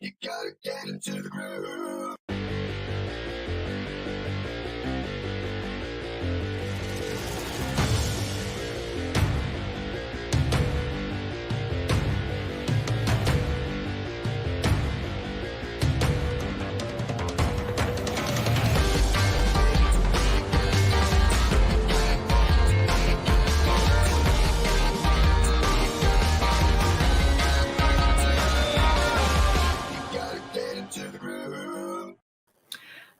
You gotta get into the groove.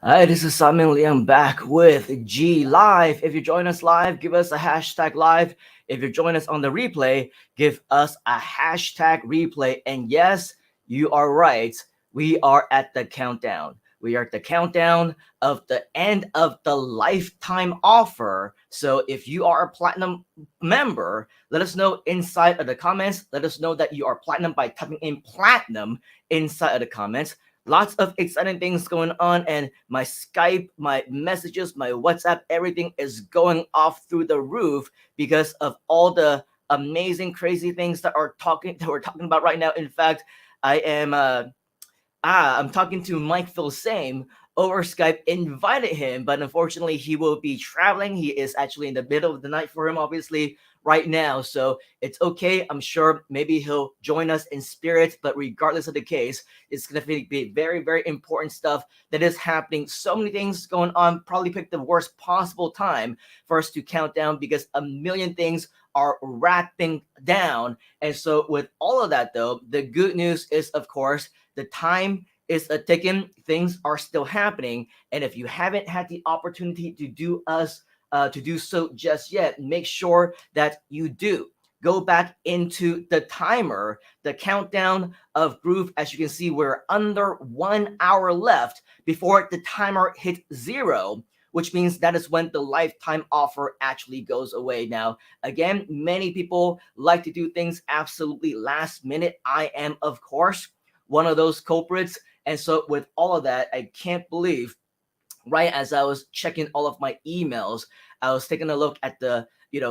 Hi, this is Simon Lee. I'm back with GLIVE. If you join us live, give us a hashtag live. If you join us on the replay, give us a hashtag replay. And yes, you are right. We are at the countdown. We are at the countdown of the end of the lifetime offer. So if you are a platinum member, let us know inside of the comments. Let us know that you are platinum by typing in platinum inside of the comments. Lots of exciting things going on, and my Skype, my messages, my WhatsApp, everything is going off through the roof because of all the amazing, crazy things that we're talking about right now. In fact, I'm talking to Mike Filsame over Skype, invited him, but unfortunately he will be traveling. He is actually in the middle of the night for him, obviously, right now. So it's okay. I'm sure maybe he'll join us in spirit, but regardless of the case, it's going to be very, very important stuff that is happening. So many things going on. Probably pick the worst possible time for us to count down because a million things are wrapping down. And so with all of that, though, the good news is, of course, the time is a ticking. Things are still happening, and if you haven't had the opportunity to do so just yet, make sure that you do. Go back into the timer, the countdown of Groove. As you can see, we're under 1 hour left before the timer hits 0, which means that is when the lifetime offer actually goes away. Now, again, many people like to do things absolutely last minute. I am, of course, one of those culprits. And so with all of that, I can't believe, right as I was checking all of my emails, I was taking a look at the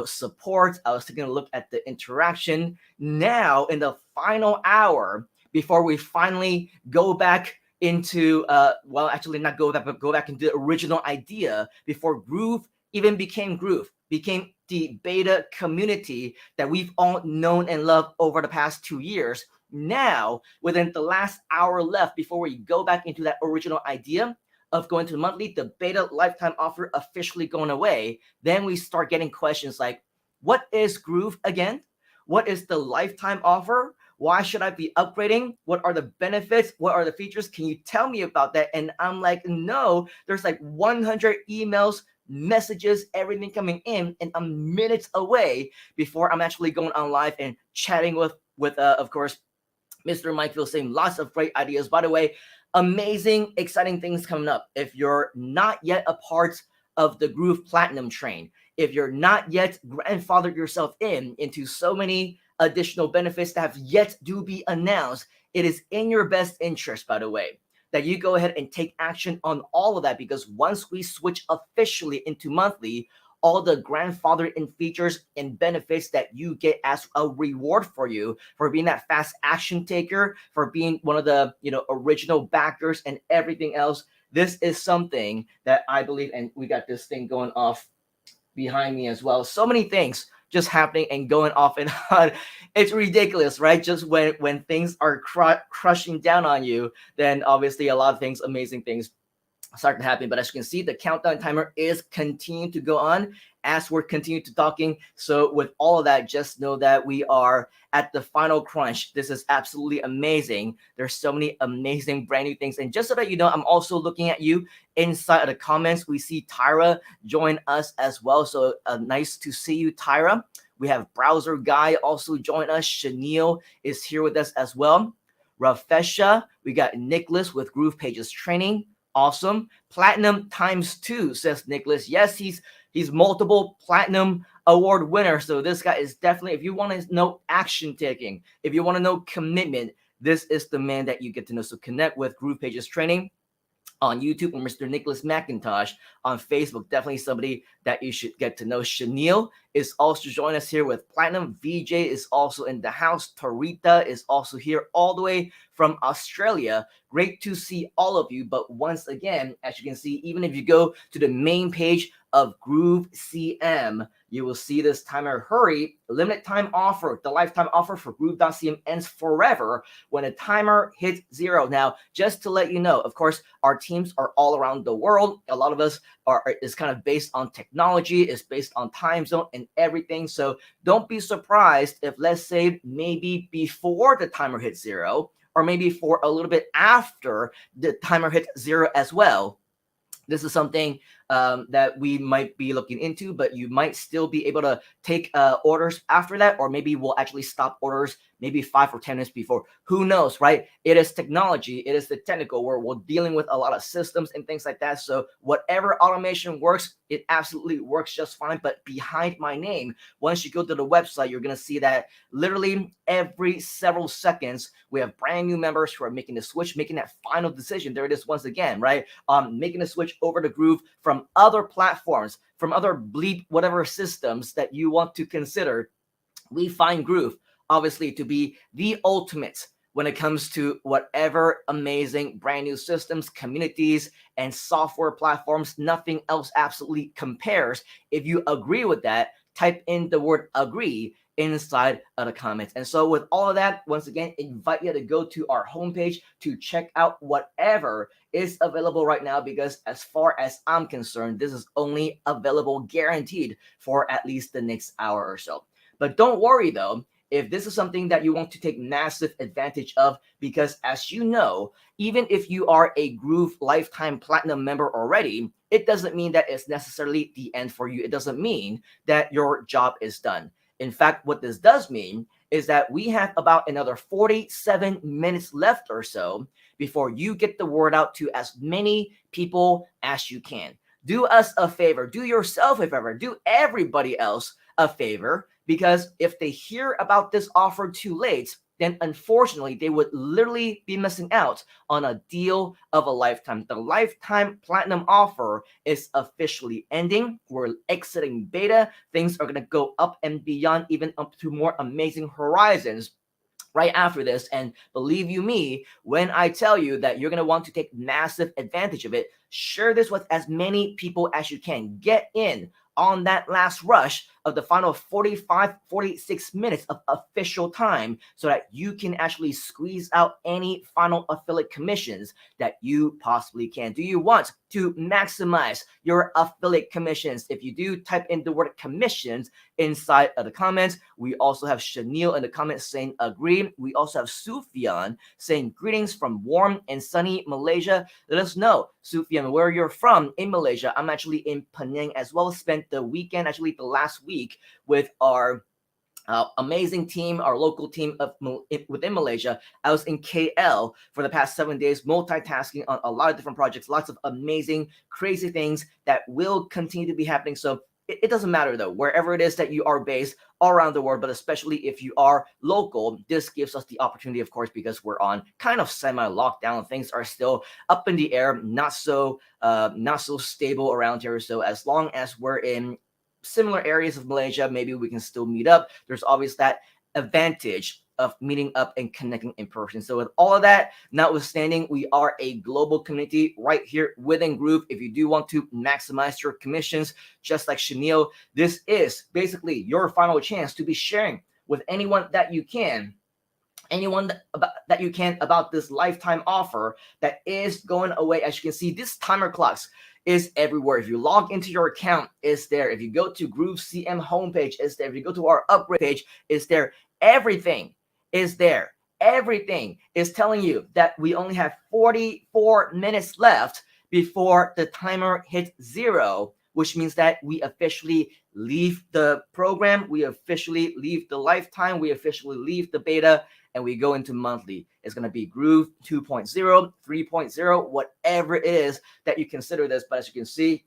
support. I was taking a look at the interaction. Now in the final hour before we finally go back into actually not go back, but go back into the original idea before Groove even became Groove, became the beta community that we've all known and loved over the past 2 years. Now, within the last hour left before we go back into that original idea of going to the monthly, the beta lifetime offer officially going away, then we start getting questions like, what is Groove again? What is the lifetime offer? Why should I be upgrading? What are the benefits? What are the features? Can you tell me about that? And I'm like, no, there's like 100 emails, messages, everything coming in, and I'm minutes away before I'm actually going on live and chatting with of course, Mr. Mike Filsame. Lots of great ideas. By the way, amazing, exciting things coming up. If you're not yet a part of the Groove Platinum train, if you're not yet grandfathered yourself into so many additional benefits that have yet to be announced, it is in your best interest, by the way, that you go ahead and take action on all of that, because once we switch officially into monthly, all the grandfathered in features and benefits that you get as a reward for you for being that fast action taker, for being one of the original backers and everything else. This is something that I believe, and we got this thing going off behind me as well. So many things just happening and going off and on. It's ridiculous, right? Just when things are crushing down on you, then obviously a lot of things, amazing things start to happen. But as you can see, the countdown timer is continuing to go on as we're continuing to talking. So with all of that, just know that we are at the final crunch. This is absolutely amazing. There's so many amazing brand new things. And just so that you know, I'm also looking at you inside of the comments. We see Tyra join us as well. So nice to see you, Tyra. We have Browser Guy also join us. Chenille is here with us as well. Rafesha, we got Nicholas with Groove Pages Training. Awesome. Platinum ×2, says Nicholas. Yes, he's multiple platinum award winner. So this guy is definitely, if you want to know action taking, if you want to know commitment, this is the man that you get to know. So connect with Groove Pages Training. On YouTube with Mr. Nicholas McIntosh. On Facebook, definitely somebody that you should get to know. Chenille is also joining us here with Platinum. VJ is also in the house. Tarita is also here all the way from Australia. Great to see all of you. But once again, as you can see, even if you go to the main page of Groove CM, you will see this timer. Hurry, limited time offer. The lifetime offer for Groove.cm ends forever when a timer hits 0. Now, just to let you know, of course, our teams are all around the world. A lot of us is kind of based on technology, is based on time zone and everything. So don't be surprised if, let's say, maybe before the timer hits 0, or maybe for a little bit after the timer hits 0 as well. This is something that we might be looking into, but you might still be able to take orders after that, or maybe we'll actually stop orders maybe 5 or 10 minutes before. Who knows, right? It is technology. It is the technical where we're dealing with a lot of systems and things like that. So whatever automation works, it absolutely works just fine. But behind my name, once you go to the website, you're going to see that literally every several seconds, we have brand new members who are making the switch, making that final decision. There it is once again, right? Making the switch over to Groove from other platforms, from other bleep whatever systems that you want to consider. We find Groove obviously to be the ultimate when it comes to whatever amazing brand new systems, communities, and software platforms. Nothing else absolutely compares. If you agree with that, type in the word agree inside of the comments. And so with all of that, once again, invite you to go to our homepage to check out whatever is available right now, because as far as I'm concerned, this is only available guaranteed for at least the next hour or so. But don't worry though, if this is something that you want to take massive advantage of, because as you know, even if you are a Groove Lifetime Platinum member already, it doesn't mean that it's necessarily the end for you. It doesn't mean that your job is done. In fact, what this does mean is that we have about another 47 minutes left or so before you get the word out to as many people as you can. Do us a favor, do yourself a favor, do everybody else a favor, because if they hear about this offer too late, then unfortunately they would literally be missing out on a deal of a lifetime. The lifetime platinum offer is officially ending. We're exiting beta. Things are going to go up and beyond, even up to more amazing horizons right after this. And believe you me, when I tell you that you're going to want to take massive advantage of it, share this with as many people as you can. Get in on that last rush of the final 45, 46 minutes of official time so that you can actually squeeze out any final affiliate commissions that you possibly can. Do you want to maximize your affiliate commissions? If you do, type in the word commissions inside of the comments. We also have Chenille in the comments saying agree. We also have Sufyan saying greetings from warm and sunny Malaysia. Let us know, Sufyan, where you're from in Malaysia. I'm actually in Penang as well. Spent the weekend, actually the last week, with our amazing team, our local team of within Malaysia. I was in KL for the past 7 days, multitasking on a lot of different projects, lots of amazing, crazy things that will continue to be happening. So it doesn't matter though, wherever it is that you are based all around the world, but especially if you are local, this gives us the opportunity, of course, because we're on kind of semi-lockdown. Things are still up in the air, not so stable around here. So as long as we're in similar areas of Malaysia, maybe we can still meet up. There's always that advantage of meeting up and connecting in person. So with all of that notwithstanding, we are a global community right here within Groove. If you do want to maximize your commissions, just like Chenille, this is basically your final chance to be sharing with anyone that you can about this lifetime offer that is going away. As you can see, this timer clocks is everywhere. If you log into your account, it's there. If you go to Groove CM homepage, it's there. If you go to our upgrade page, it's there. Everything is there. Everything is telling you that we only have 44 minutes left before the timer hits 0, which means that we officially leave the program, we officially leave the lifetime, we officially leave the beta, and we go into monthly. It's going to be Groove 2.0, 3.0, whatever it is that you consider this. But as you can see,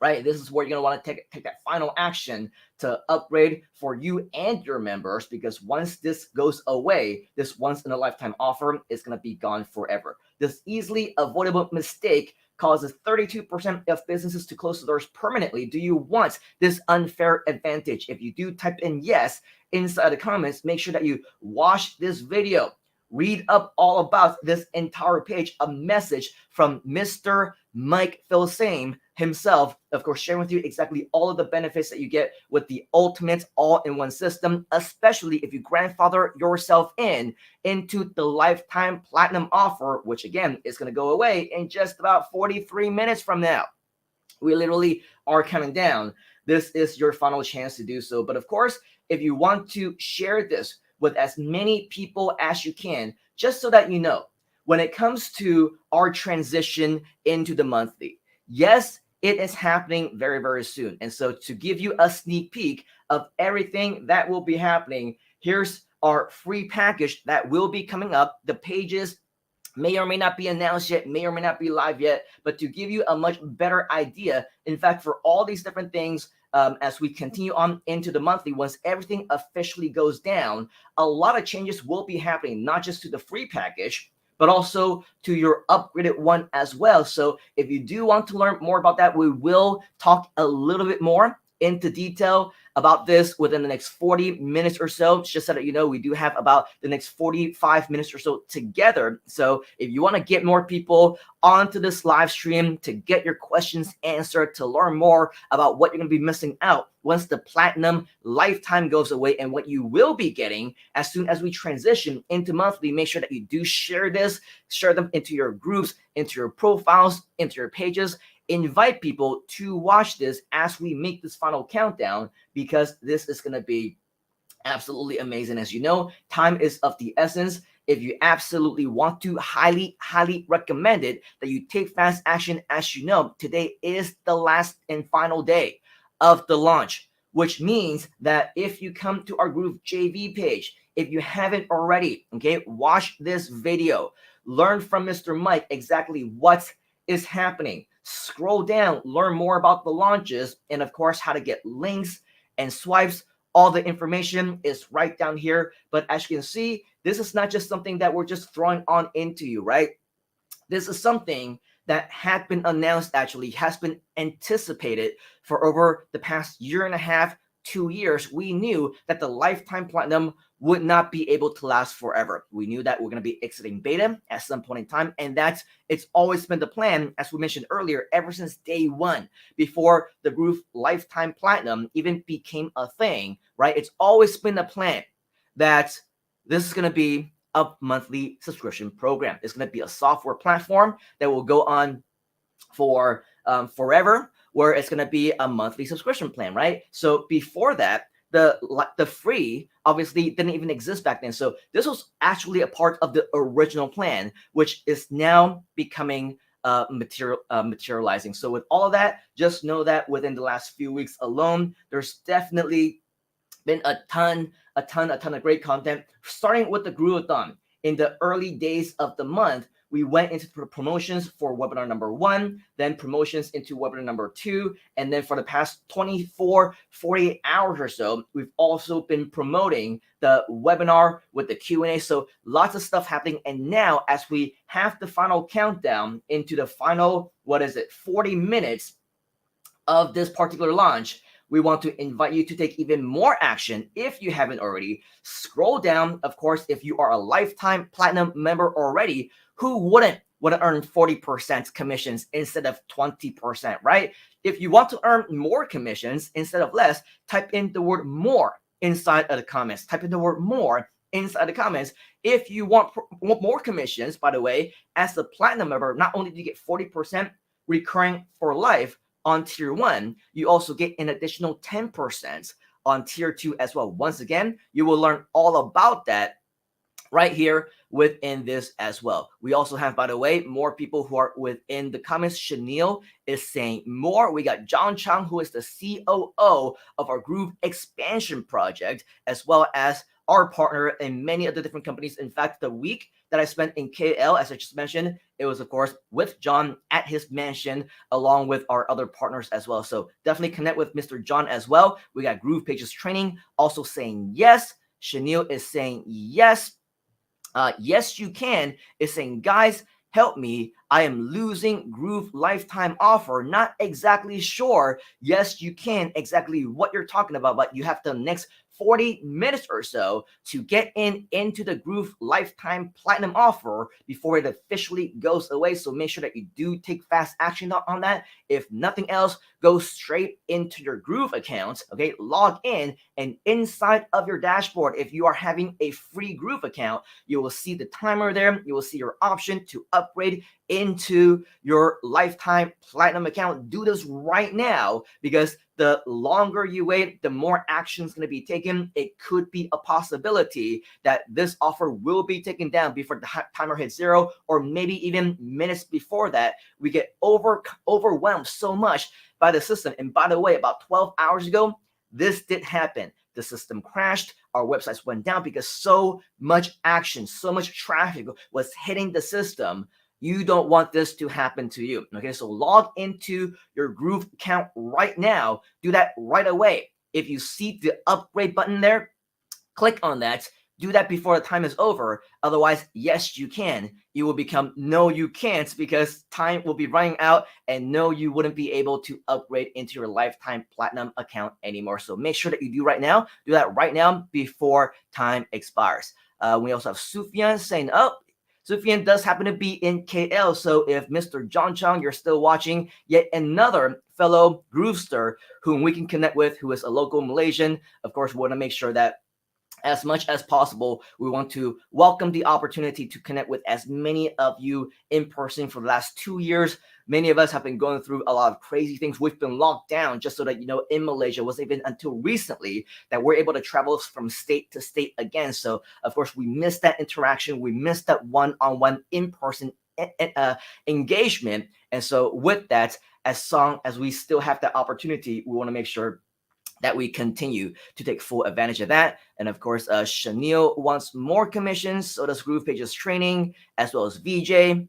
right, this is where you're going to want to take that final action to upgrade for you and your members, because once this goes away, this once in a lifetime offer is going to be gone forever. This easily avoidable mistake causes 32% of businesses to close the doors permanently. Do you want this unfair advantage? If you do, type in yes inside the comments. Make sure that you watch this video. Read up all about this entire page, a message from Mr. Mike Filsame himself, of course, sharing with you exactly all of the benefits that you get with the ultimate all-in-one system, especially if you grandfather yourself into the lifetime platinum offer, which again is going to go away in just about 43 minutes from now. We literally are counting down. This is your final chance to do so. But of course, if you want to share this with as many people as you can, just so that you know, when it comes to our transition into the monthly, yes, it is happening very, very soon. And so to give you a sneak peek of everything that will be happening, here's our free package that will be coming up. The pages may or may not be announced yet, may or may not be live yet, but to give you a much better idea, in fact, for all these different things, as we continue on into the monthly, once everything officially goes down, a lot of changes will be happening, not just to the free package, but also to your upgraded one as well. So if you do want to learn more about that, we will talk a little bit more into detail about this within the next 40 minutes or so. Just so that you know, we do have about the next 45 minutes or so together. So if you want to get more people onto this live stream, to get your questions answered, to learn more about what you're going to be missing out once the platinum lifetime goes away, and what you will be getting as soon as we transition into monthly, make sure that you do share this, share them into your groups, into your profiles, into your pages. Invite people to watch this as we make this final countdown, because this is going to be absolutely amazing. As you know, time is of the essence. If you absolutely want to, highly recommend it that you take fast action. As you know, today is the last and final day of the launch, which means that if you come to our Groove JV page, if you haven't already, okay, watch this video, learn from Mr. Mike exactly what is happening. Scroll down, learn more about the launches, and of course, how to get links and swipes. All the information is right down here. But as you can see, this is not just something that we're just throwing on into you, right? This is something that had been announced, actually has been anticipated for over the past year and a half, 2 years. We knew that the lifetime platinum would not be able to last forever. We knew that we're going to be exiting beta at some point in time, and it's always been the plan, as we mentioned earlier, ever since day one, before the Groove lifetime platinum even became a thing, right? It's always been the plan that this is going to be a monthly subscription program. It's going to be a software platform that will go on for forever, where it's going to be a monthly subscription plan, right? So before that, the free obviously didn't even exist back then. So this was actually a part of the original plan, which is now becoming materializing. So with all of that, just know that within the last few weeks alone, there's definitely been a ton of great content, starting with the Groovathon. In the early days of the month, we went into promotions for webinar number 1, then promotions into webinar number 2, and then for the past 48 hours or so, we've also been promoting the webinar with the Q&A. So lots of stuff happening. And now, as we have the final countdown into the final, 40 minutes of this particular launch, we want to invite you to take even more action. If you haven't already, scroll down. Of course, if you are a lifetime platinum member already, who wouldn't want to earn 40% commissions instead of 20%, right? If you want to earn more commissions instead of less, type in the word more inside of the comments. Type in the word more inside the comments. If you want more commissions, by the way, as a platinum member, not only do you get 40% recurring for life on tier 1, you also get an additional 10% on tier 2 as well. Once again, you will learn all about that right here within this as well. We also have, by the way, more people who are within the comments. Chanel is saying more. We got John Chang, who is the COO of our Groove expansion project, as well as our partner in many other different companies. In fact, the week that I spent in KL, as I just mentioned, it was, of course, with John at his mansion, along with our other partners as well. So definitely connect with Mr. John as well. We got Groove Pages Training also saying yes. Chanel is saying yes. Yes, you can is saying, guys, help me, I am losing Groove lifetime offer. Not exactly sure. Yes, you can exactly what you're talking about, but you have the next 40 minutes or so to get into the Groove lifetime platinum offer before it officially goes away. So make sure that you do take fast action on that. If nothing else, go straight into your Groove account, okay? Log in, and inside of your dashboard, if you are having a free Groove account, you will see the timer there. You will see your option to upgrade into your lifetime platinum account. Do this right now, because the longer you wait, the more action is going to be taken. It could be a possibility that this offer will be taken down before the timer hits zero, or maybe even minutes before that. We get overwhelmed so much by the system. And by the way, about 12 hours ago, this did happen. The system crashed, our websites went down because so much action, so much traffic was hitting the system. You don't want this to happen to you. Okay, so log into your Groove account right now. Do that right away. If you see the upgrade button there, click on that. Do that before the time is over. Otherwise, yes, you can. You will become no, you can't, because time will be running out, and no, you wouldn't be able to upgrade into your lifetime platinum account anymore. So make sure that you do right now. Do that right now before time expires. We also have Sufyan saying, oh, Sufyan does happen to be in KL. So if Mr. John Chong, you're still watching, yet another fellow Groovester whom we can connect with, who is a local Malaysian, of course, we want to make sure that as much as possible, we want to welcome the opportunity to connect with as many of you in person. For the last 2 years, many of us have been going through a lot of crazy things. We've been locked down, just so that you know, in Malaysia. It wasn't even until recently that we're able to travel from state to state again. So of course, we missed that interaction. We missed that one-on-one in-person engagement. And so with that, as long as we still have that opportunity, we want to make sure that we continue to take full advantage of that. And of course, Chanel wants more commissions. So does Groove Pages Training, as well as VJ.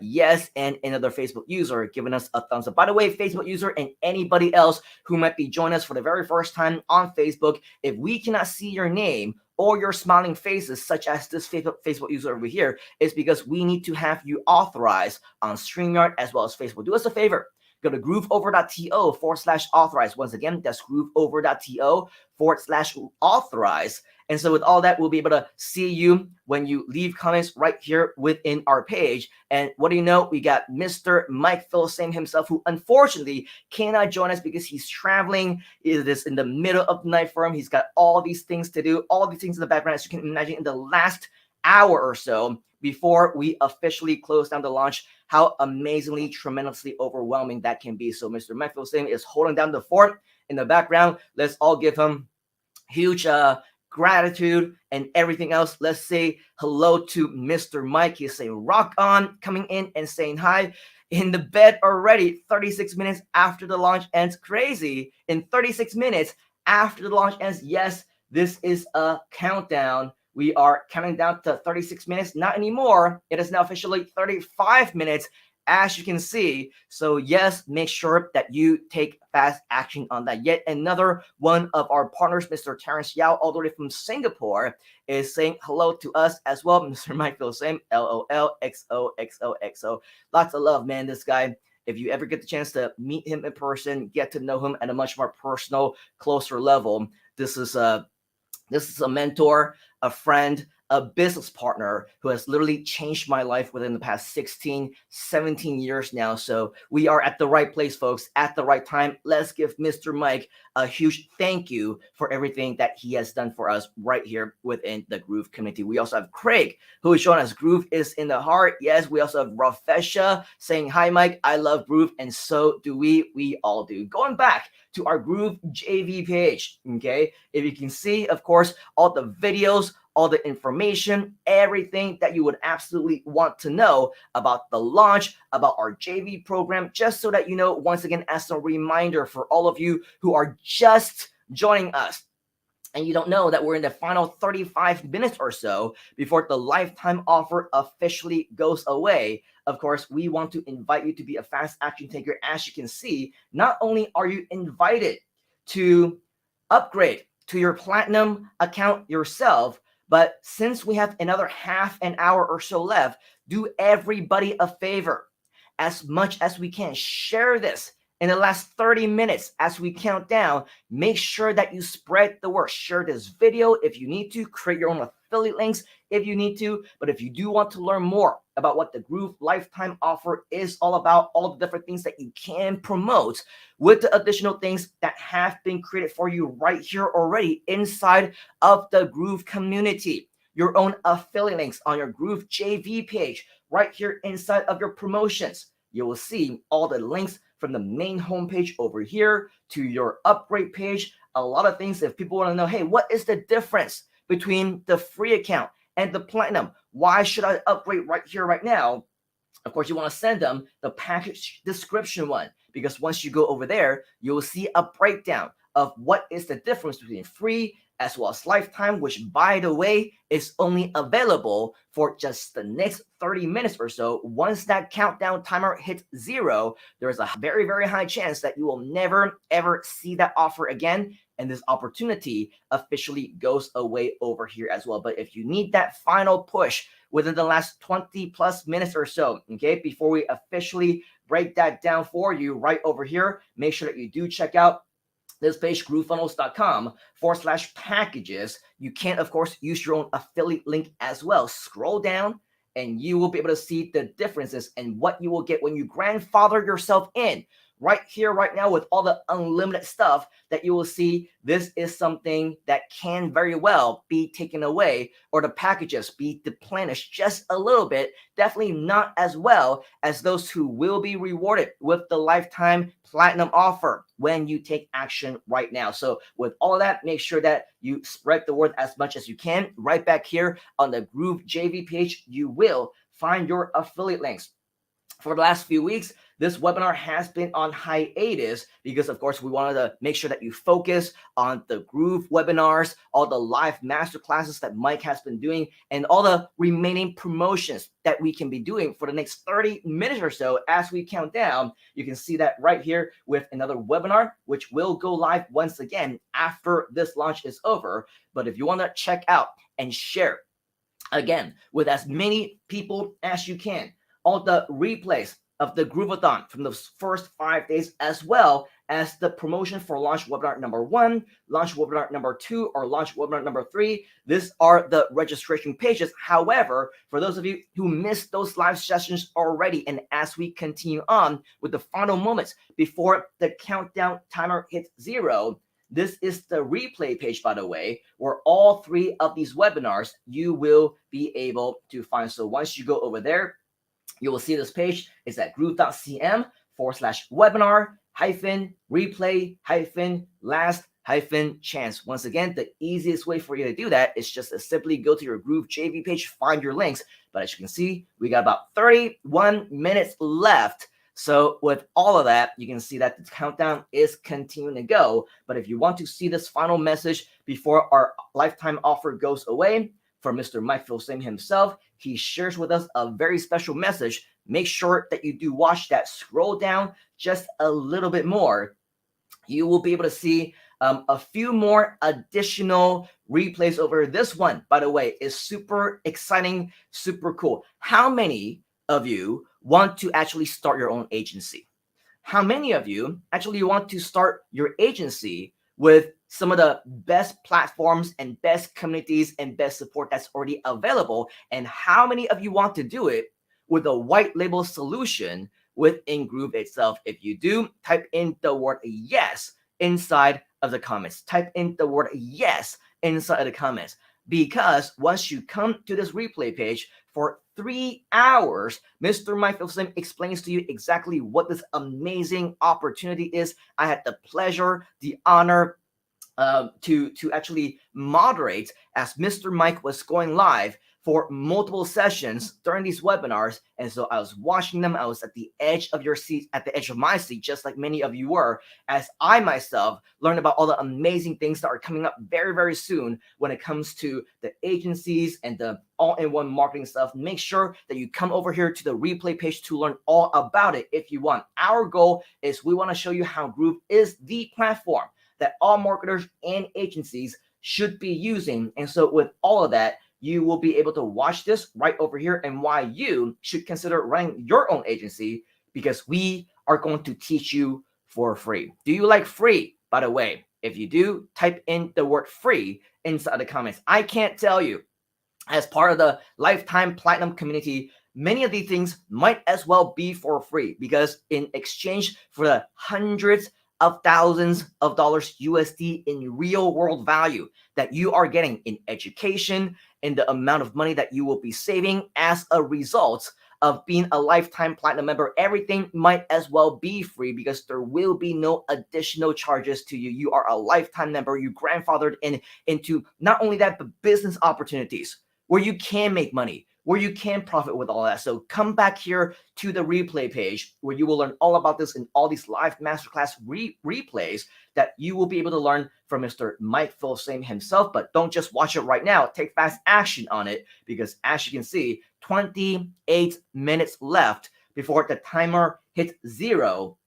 Yes, and another Facebook user giving us a thumbs up. By the way, Facebook user and anybody else who might be joining us for the very first time on Facebook, if we cannot see your name or your smiling faces, such as this Facebook user over here, it's because we need to have you authorized on StreamYard as well as Facebook. Do us a favor. Go to grooveover.to/authorize. Once again, that's grooveover.to/authorize. And so with all that, we'll be able to see you when you leave comments right here within our page. And what do you know? We got Mr. Mike Philsame himself, who unfortunately cannot join us because he's traveling. It is in the middle of the night for him. He's got all these things to do, all these things in the background, as you can imagine, in the last hour or so before we officially close down the launch. How amazingly, tremendously overwhelming that can be. So Mr. Mike Philsame is holding down the fort in the background. Let's all give him huge gratitude and everything else. Let's say hello to Mr. Mike. He's saying rock on, coming in and saying hi. In the bed already, 36 minutes after the launch ends. Crazy. In 36 minutes after the launch ends, yes, this is a countdown. We are counting down to 36 minutes. Not anymore. It is now officially 35 minutes, as you can see. So yes, make sure that you take fast action on that. Yet another one of our partners, Mr. Terrence Yao, all the way from Singapore, is saying hello to us as well. Mr. Mike Philsame, LOL, XOXOXO. Lots of love, man, this guy. If you ever get the chance to meet him in person, get to know him at a much more personal, closer level, this is a mentor, a friend, a business partner who has literally changed my life within the past 16, 17 years now. So we are at the right place, folks, at the right time. Let's give Mr. Mike a huge thank you for everything that he has done for us right here within the Groove community. We also have Craig, who is showing us Groove is in the heart. Yes, we also have Rafesha saying, hi, Mike, I love Groove, and so do we. We all do. Going back to our Groove JV page, okay? If you can see, of course, all the videos, all the information, everything that you would absolutely want to know about the launch, about our JV program, just so that you know, once again, as a reminder for all of you who are just joining us, and you don't know that we're in the final 35 minutes or so before the lifetime offer officially goes away. Of course, we want to invite you to be a fast action taker. As you can see, not only are you invited to upgrade to your platinum account yourself, But since we have another half an hour or so left, do everybody a favor. As much as we can, share this in the last 30 minutes as we count down. Make sure that you spread the word. Share this video if you need to. Create your own affiliate links if you need to. But if you do want to learn more about what the Groove lifetime offer is all about, all the different things that you can promote with the additional things that have been created for you right here already inside of the Groove community. Your own affiliate links on your Groove JV page right here inside of your promotions. You will see all the links from the main homepage over here to your upgrade page. A lot of things, if people want to know, hey, what is the difference between the free account and the platinum? Why should I upgrade right here, right now? Of course, you want to send them the package description one, because once you go over there, you'll see a breakdown of what is the difference between free as well as lifetime, which, by the way, is only available for just the next 30 minutes or so. Once that countdown timer hits zero, there's a very, very high chance that you will never, ever see that offer again. And this opportunity officially goes away over here as well. But if you need that final push within the last 20 plus minutes or so, okay, before we officially break that down for you right over here, make sure that you do check out this page, groovefunnels.com/packages. You can, of course, use your own affiliate link as well. Scroll down and you will be able to see the differences and what you will get when you grandfather yourself in right here, right now, with all the unlimited stuff that you will see. This is something that can very well be taken away, or the packages be deplenished just a little bit. Definitely not as well as those who will be rewarded with the lifetime platinum offer when you take action right now. So with all of that, make sure that you spread the word as much as you can. Right back here on the Groove JV page, you will find your affiliate links. For the last few weeks, this webinar has been on hiatus because, of course, we wanted to make sure that you focus on the Groove webinars, all the live masterclasses that Mike has been doing, and all the remaining promotions that we can be doing for the next 30 minutes or so as we count down. You can see that right here with another webinar, which will go live once again after this launch is over. But if you want to check out and share, again, with as many people as you can, all the replays of the Groovathon from those first 5 days, as well as the promotion for launch webinar number 1, launch webinar number 2, or launch webinar number 3. These are the registration pages. However, for those of you who missed those live sessions already, and as we continue on with the final moments before the countdown timer hits zero, this is the replay page, by the way, where all 3 of these webinars you will be able to find. So once you go over there, you will see this page. It's at groove.cm/webinar replay last chance. Once again, the easiest way for you to do that is just to simply go to your Groove JV page, find your links. But as you can see, we got about 31 minutes left. So with all of that, you can see that the countdown is continuing to go. But if you want to see this final message before our lifetime offer goes away, from Mr. Mike Filsaime himself, he shares with us a very special message. Make sure that you do watch that. Scroll down just a little bit more. You will be able to see a few more additional replays over. This one, by the way, is super exciting, super cool. How many of you want to actually start your own agency? How many of you actually want to start your agency with some of the best platforms and best communities and best support that's already available? And how many of you want to do it with a white label solution within Groove itself? If you do, type in the word yes inside of the comments. Type in the word yes inside of the comments. Because once you come to this replay page for 3 hours, Mr. Mike Filsaime explains to you exactly what this amazing opportunity is. I had the pleasure, the honor to actually moderate as Mr. Mike was going live for multiple sessions during these webinars. And so I was watching them. I was at the edge of your seat, at the edge of my seat, just like many of you were, as I myself learned about all the amazing things that are coming up very, very soon when it comes to the agencies and the all-in-one marketing stuff. Make sure that you come over here to the replay page to learn all about it if you want. Our goal is we want to show you how Groove is the platform that all marketers and agencies should be using. And so with all of that, you will be able to watch this right over here and why you should consider running your own agency, because we are going to teach you for free. Do you like free? By the way, if you do, type in the word free inside the comments. I can't tell you, as part of the lifetime platinum community, many of these things might as well be for free, because in exchange for the hundreds of thousands of dollars USD in real world value that you are getting in education, and the amount of money that you will be saving as a result of being a lifetime platinum member, everything might as well be free, because there will be no additional charges to you. You are a lifetime member. You grandfathered into not only that, but business opportunities where you can make money, where you can profit with all that. So come back here to the replay page where you will learn all about this in all these live masterclass replays that you will be able to learn from Mr. Mike Filsaime himself. But don't just watch it right now. Take fast action on it, because as you can see, 28 minutes left before the timer hits 0.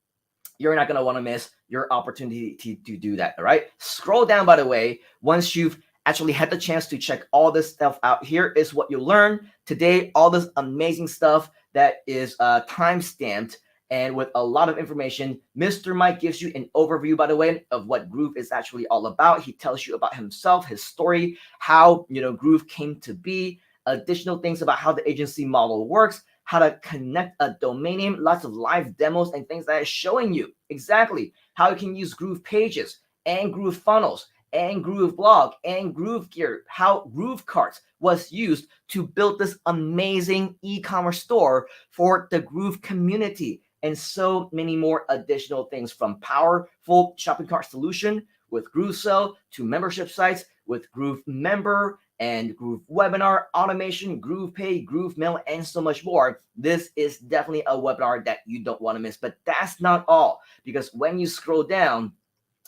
You're not going to want to miss your opportunity to do that. All right. Scroll down, by the way, once you've actually had the chance to check all this stuff out. Here is what you learn today, all this amazing stuff that is time stamped and with a lot of information. Mr. Mike gives you an overview, by the way, of what Groove is actually all about. He tells you about himself, his story, how Groove came to be, additional things about how the agency model works, how to connect a domain name, lots of live demos and things that are showing you exactly how you can use Groove pages and Groove funnels and Groove blog and Groove gear, how Groove carts was used to build this amazing e-commerce store for the Groove community, and so many more additional things, from powerful shopping cart solution with Groove Sell to membership sites with Groove Member and Groove Webinar automation, Groove Pay, Groove Mail, and so much more. This is definitely a webinar that you don't want to miss. But that's not all, because when you scroll down,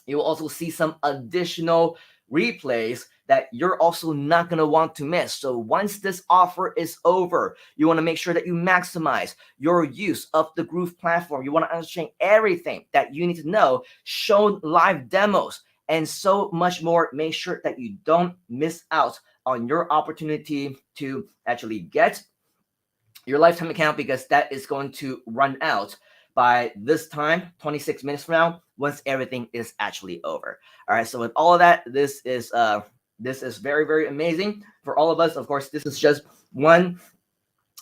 you will also see some additional replays that you're also not going to want to miss. So once this offer is over, you want to make sure that you maximize your use of the Groove platform. You want to understand everything that you need to know, show live demos, and so much more. Make sure that you don't miss out on your opportunity to actually get your lifetime account, because that is going to run out by this time, 26 minutes from now, once everything is actually over. All right, so with all of that, this is very, very amazing for all of us. Of course, this is just one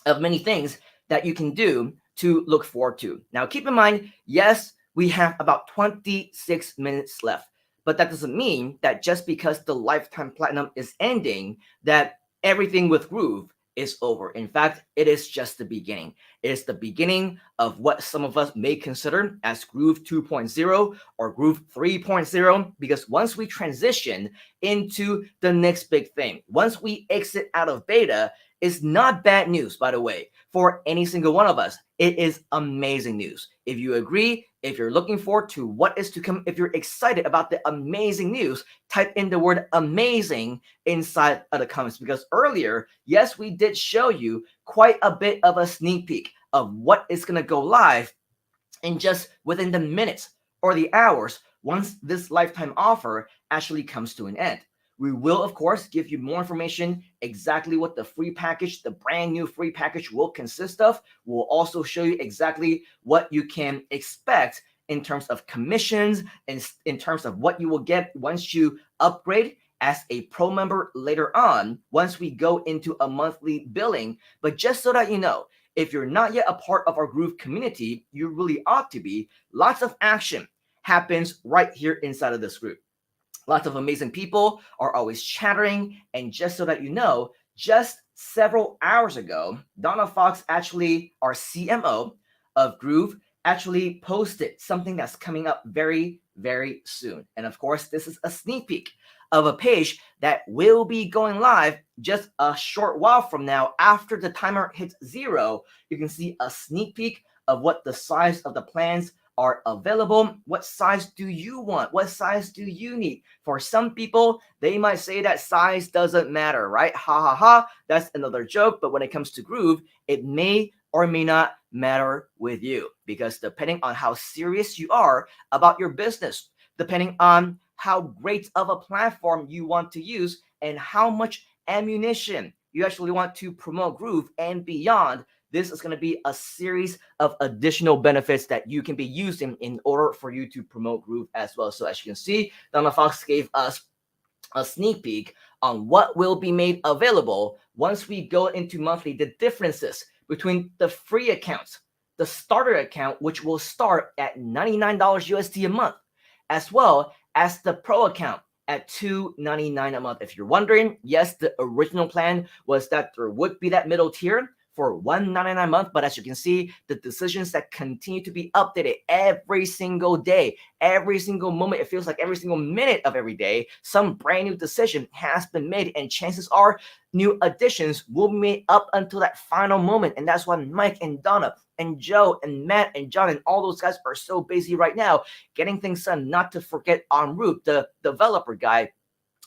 of many things that you can do to look forward to. Now, keep in mind, yes, we have about 26 minutes left, but that doesn't mean that just because the lifetime platinum is ending, that everything with Groove is over. In fact, it is just the beginning. It is the beginning of what some of us may consider as Groove 2.0 or Groove 3.0, because once we transition into the next big thing, once we exit out of beta, is not bad news, by the way, for any single one of us. It is amazing news. If you agree, if you're looking forward to what is to come, if you're excited about the amazing news, type in the word amazing inside of the comments, because earlier, yes, we did show you quite a bit of a sneak peek of what is going to go live in just within the minutes or the hours once this lifetime offer actually comes to an end. We will, of course, give you more information, exactly what the free package, the brand new free package, will consist of. We'll also show you exactly what you can expect in terms of commissions and in terms of what you will get once you upgrade as a pro member later on, once we go into a monthly billing. But just so that you know, if you're not yet a part of our Groove community, you really ought to be. Lots of action happens right here inside of this group. Lots of amazing people are always chattering. And just so that you know, just several hours ago, Donna Fox, actually our CMO of Groove, actually posted something that's coming up very, very soon. And of course, this is a sneak peek of a page that will be going live just a short while from now. After the timer hits 0, you can see a sneak peek of what the size of the plans are available. What size do you want? What size do you need? For some people, they might say that size doesn't matter, right? Ha ha ha. That's another joke. But when it comes to Groove, it may or may not matter with you, because depending on how serious you are about your business, depending on how great of a platform you want to use and how much ammunition you actually want to promote Groove and beyond. This is going to be a series of additional benefits that you can be using in order for you to promote Groove as well. So as you can see, Donna Fox gave us a sneak peek on what will be made available once we go into monthly, the differences between the free accounts, the starter account, which will start at $99 USD a month, as well as the pro account at $299 a month. If you're wondering, yes, the original plan was that there would be that middle tier for $199 a month, but as you can see, the decisions that continue to be updated every single day, every single moment, it feels like every single minute of every day, some brand new decision has been made, and chances are new additions will be made up until that final moment. And that's why Mike and Donna and Joe and Matt and John and all those guys are so busy right now getting things done. Not to forget Root, the developer guy,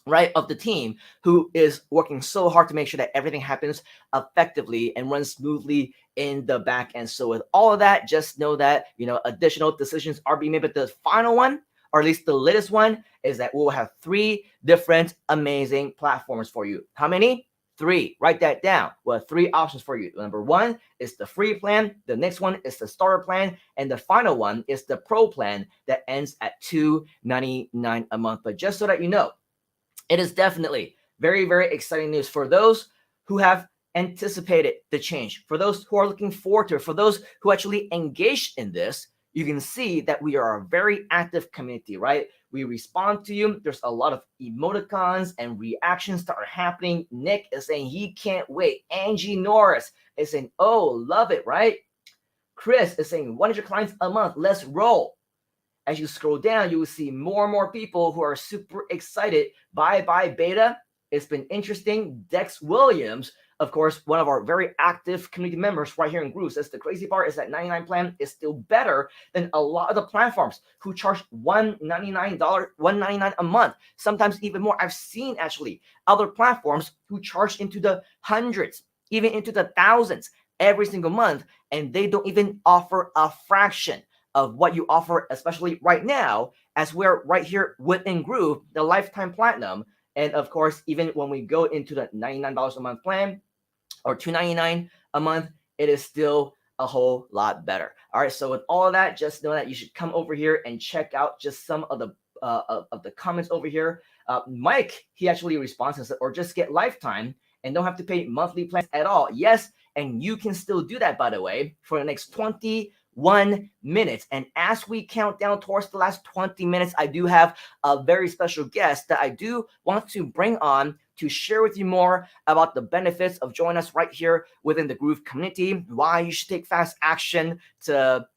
right, of the team, who is working so hard to make sure that everything happens effectively and runs smoothly in the back end. So with all of that, just know that, additional decisions are being made, but the final one, or at least the latest one, is that we'll have 3 different amazing platforms for you. How many? 3. Write that down. We'll have 3 options for you. Number 1 is the free plan. The next one is the starter plan. And the final one is the pro plan that ends at $299 a month. But just so that you know, it is definitely very, very exciting news for those who have anticipated the change, for those who are looking forward to it, for those who actually engaged in this. You can see that we are a very active community, right? We respond to you. There's a lot of emoticons and reactions that are happening. Nick is saying he can't wait. Angie Norris is saying, oh, love it, right? Chris is saying 100 clients a month. Let's roll. As you scroll down, you will see more and more people who are super excited. Bye beta. It's been interesting. Dex Williams, of course, one of our very active community members right here in Groove, says the crazy part is that 99 plan is still better than a lot of the platforms who charge $199 a month, sometimes even more. I've seen actually other platforms who charge into the hundreds, even into the thousands every single month, and they don't even offer a fraction of what you offer, especially right now, as we're right here within Groove, the lifetime platinum. And of course, even when we go into the $99 a month plan or $299 a month, it is still a whole lot better. All right, so with all of that, just know that you should come over here and check out just some of the comments over here. Mike, he actually responds and said, or just get lifetime and don't have to pay monthly plans at all. Yes, and you can still do that, by the way, for the next 21 minutes. And as we count down towards the last 20 minutes, I do have a very special guest that I do want to bring on to share with you more about the benefits of joining us right here within the Groove community, why you should take fast action to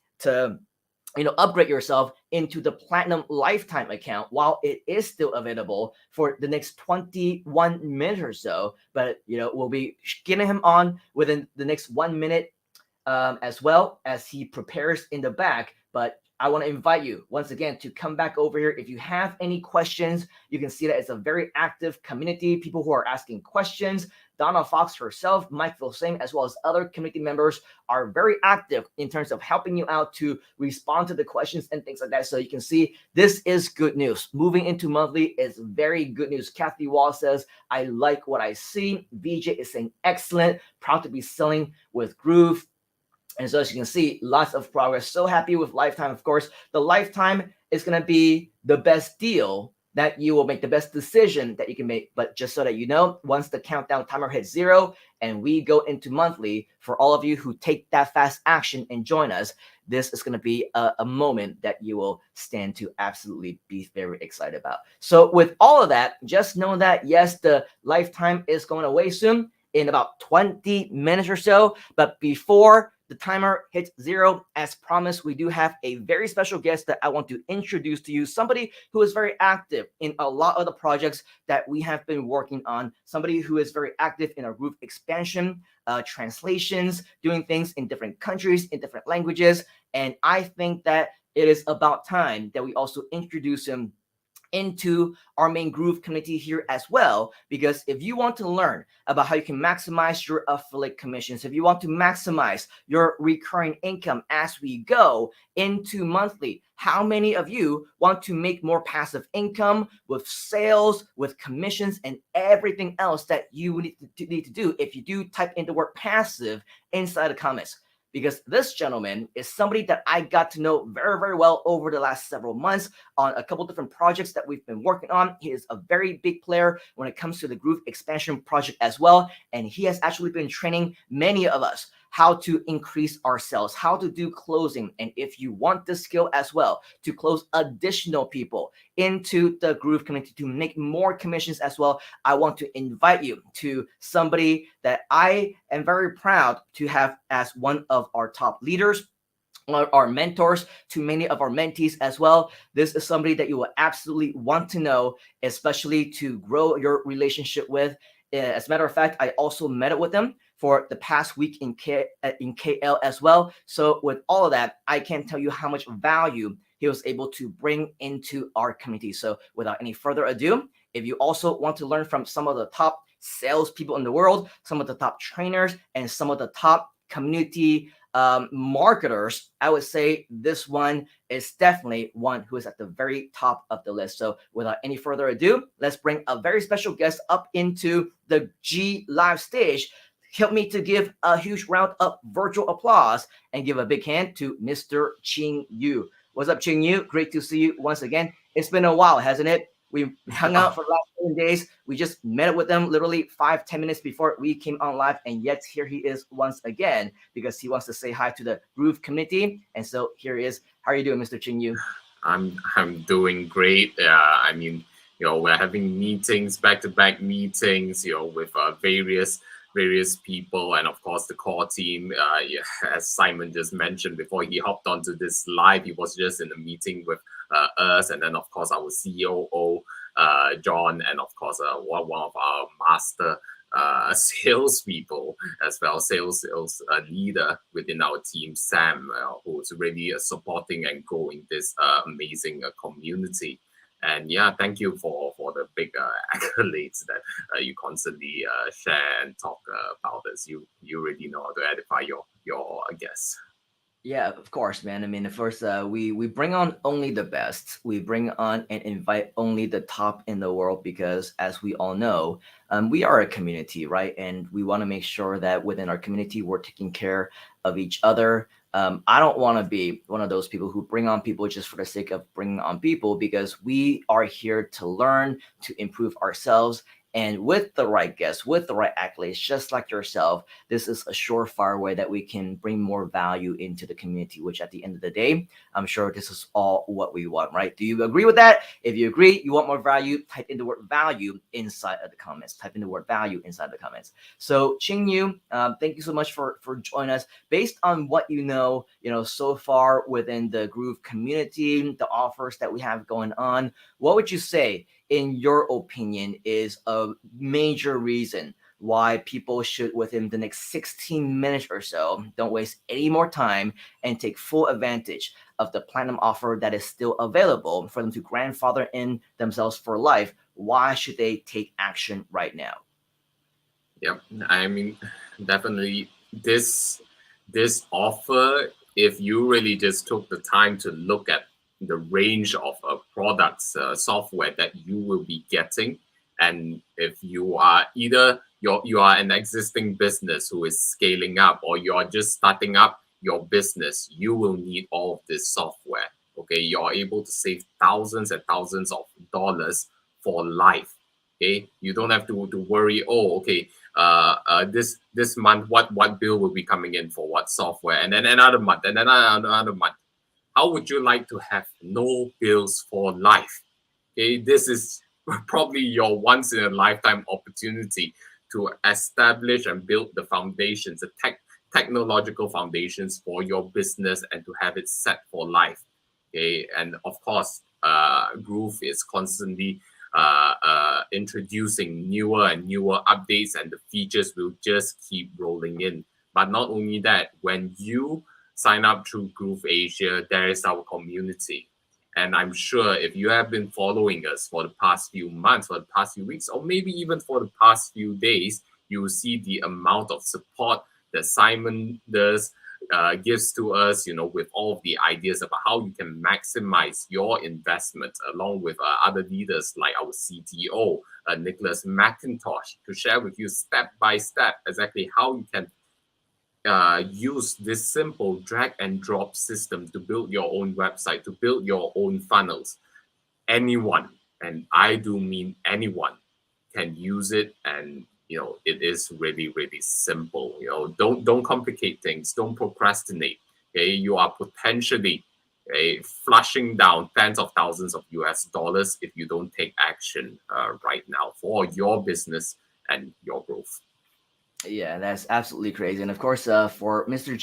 upgrade yourself into the platinum lifetime account while it is still available for the next 21 minutes or so. But we'll be getting him on within the next 1 minute, as well as he prepares in the back. But I want to invite you once again to come back over here. If you have any questions, you can see that it's a very active community, people who are asking questions. Donna Fox herself, Mike Vilsame, as well as other community members are very active in terms of helping you out to respond to the questions and things like that. So you can see this is good news. Moving into monthly is very good news. Kathy Wall says, I like what I see. VJ is saying, excellent. Proud to be selling with Groove. And so as you can see, lots of progress. So happy with lifetime. Of course, the lifetime is going to be the best deal that you will make, the best decision that you can make. But just so that you know, once the countdown timer hits 0 and we go into monthly, for all of you who take that fast action and join us, this is going to be a moment that you will stand to absolutely be very excited about. So with all of that, just know that, yes, the lifetime is going away soon in about 20 minutes or so. But before the timer hits 0, as promised, we do have a very special guest that I want to introduce to you. Somebody who is very active in a lot of the projects that we have been working on. Somebody who is very active in our Groove expansion, translations, doing things in different countries, in different languages. And I think that it is about time that we also introduce him into our main Groove community here as well. Because if you want to learn about how you can maximize your affiliate commissions, if you want to maximize your recurring income as we go into monthly, how many of you want to make more passive income with sales, with commissions, and everything else that you need to do? If you do, type in the word passive inside the comments, because this gentleman is somebody that I got to know very, very well over the last several months on a couple different projects that we've been working on. He is a very big player when it comes to the Groove expansion project as well. And he has actually been training many of us how to increase our sales, how to do closing. And if you want this skill as well to close additional people into the Groove community to make more commissions as well, I want to invite you to somebody that I am very proud to have as one of our top leaders, our mentors, to many of our mentees as well. This is somebody that you will absolutely want to know, especially to grow your relationship with. As a matter of fact, I also met up with him for the past week in KL as well. So with all of that, I can't tell you how much value he was able to bring into our community. So without any further ado, if you also want to learn from some of the top salespeople in the world, some of the top trainers, and some of the top community marketers, I would say this one is definitely one who is at the very top of the list. So without any further ado, let's bring a very special guest up into the GLIVE stage. Help me to give a huge round of virtual applause and give a big hand to Mr. Ching Yu. What's up, Ching Yu? Great to see you once again. It's been a while, hasn't it? We hung out for the last 7 days. We just met up with them literally 5-10 minutes before we came on live. And yet here he is once again because he wants to say hi to the Groove community. And so here he is. How are you doing, Mr. Ching Yu? I'm doing great. I mean, we're having meetings, back-to-back meetings, with various people, and of course the core team. As Simon just mentioned before he hopped onto this live, he was just in a meeting with us, and then of course our COO John, and of course one of our master salespeople as well, sales leader within our team, Sam, who's really supporting and growing this amazing community. And yeah, thank you for the big accolades that you constantly share and talk about us. You really know how to edify your guests. Yeah, of course, man. I mean, first, we bring on only the best. We bring on and invite only the top in the world because, as we all know, we are a community, right? And we want to make sure that within our community, we're taking care of each other. I don't want to be one of those people who bring on people just for the sake of bringing on people, because we are here to learn, to improve ourselves. And with the right guests, with the right accolades, just like yourself, this is a surefire way that we can bring more value into the community, which at the end of the day, I'm sure this is all what we want, right? Do you agree with that? If you agree, you want more value, type in the word value inside of the comments. Type in the word value inside the comments. So Ching Yu, thank you so much for joining us. Based on what you know so far within the Groove community, the offers that we have going on, what would you say, in your opinion, is a major reason why people should, within the next 16 minutes or so, don't waste any more time and take full advantage of the platinum offer that is still available for them to grandfather in themselves for life? Why should they take action right now? Yep, I mean, definitely this offer, if you really just took the time to look at the range of products, software that you will be getting, and if you are either you are an existing business who is scaling up, or you are just starting up your business, you will need all of this software. Okay, you're able to save thousands and thousands of dollars for life. Okay, you don't have to worry. Oh, okay, this month what bill will be coming in for what software, and then another month, and then another month. How would you like to have no bills for life? Okay, this is probably your once in a lifetime opportunity to establish and build the foundations, the technological foundations for your business, and to have it set for life. Okay, and of course, Groove is constantly introducing newer and newer updates, and the features will just keep rolling in. But not only that, when you sign up through Groove Asia, there is our community. And I'm sure if you have been following us for the past few months, for the past few weeks, or maybe even for the past few days, you will see the amount of support that Simon does gives to us, with all of the ideas about how you can maximize your investment, along with other leaders like our CTO, Nicholas McIntosh, to share with you step by step exactly how you can use this simple drag and drop system to build your own website, to build your own funnels. Anyone, and I do mean anyone, can use it, and it is really, really simple. Don't complicate things, don't procrastinate. Okay, you are potentially flushing down tens of thousands of US dollars if you don't take action right now for your business and your growth. Yeah, that's absolutely crazy. And of course, for Mr.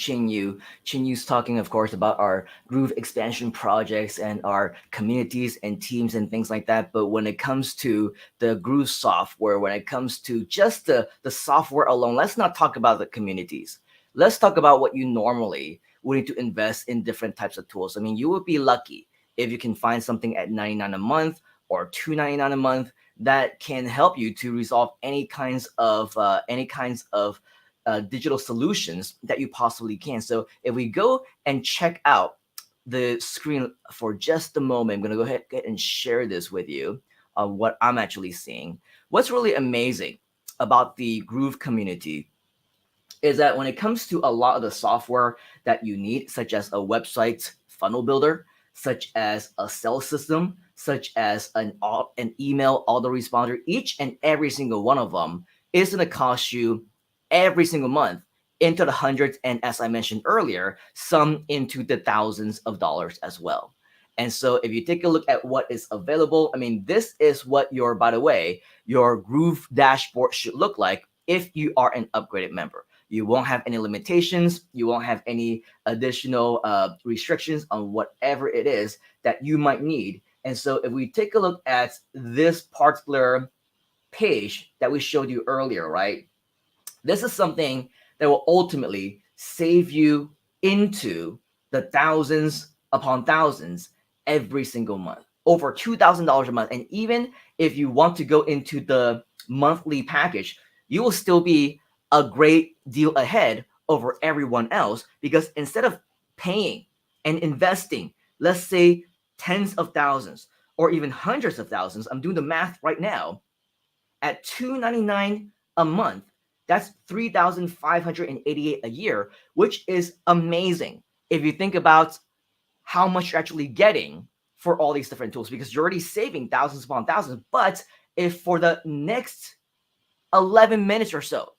Yu's talking, of course, about our Groove expansion projects and our communities and teams and things like that. But when it comes to the Groove software, when it comes to just the software alone, let's not talk about the communities. Let's talk about what you normally would need to invest in different types of tools. I mean, you would be lucky if you can find something at $99 a month or $299 a month that can help you to resolve any kinds of digital solutions that you possibly can. So if we go and check out the screen for just a moment, I'm going to go ahead and share this with you on what I'm actually seeing. What's really amazing about the Groove community is that when it comes to a lot of the software that you need, such as a website funnel builder, such as a sales system, such as an email autoresponder, each and every single one of them is going to cost you every single month into the hundreds, and as I mentioned earlier, some into the thousands of dollars as well. And so if you take a look at what is available, I mean, this is what by the way, your Groove dashboard should look like if you are an upgraded member. You won't have any limitations. You won't have any additional restrictions on whatever it is that you might need. And so if we take a look at this particular page that we showed you earlier, right? This is something that will ultimately save you into the thousands upon thousands every single month, over $2,000 a month. And even if you want to go into the monthly package, you will still be a great deal ahead over everyone else, because instead of paying and investing, let's say tens of thousands or even hundreds of thousands, I'm doing the math right now, at $299 a month, that's $3,588 a year, which is amazing if you think about how much you're actually getting for all these different tools, because you're already saving thousands upon thousands. But if for the next 11 minutes or so,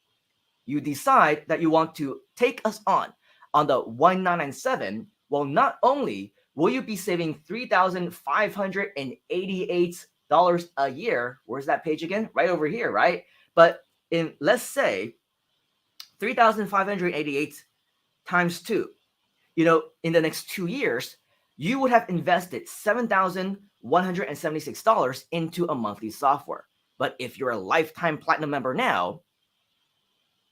you decide that you want to take us on the 1997, well, not only will you be saving $3,588 a year, where's that page again? Right over here, right? But let's say 3,588 times 2, in the next 2 years, you would have invested $7,176 into a monthly software. But if you're a lifetime platinum member now,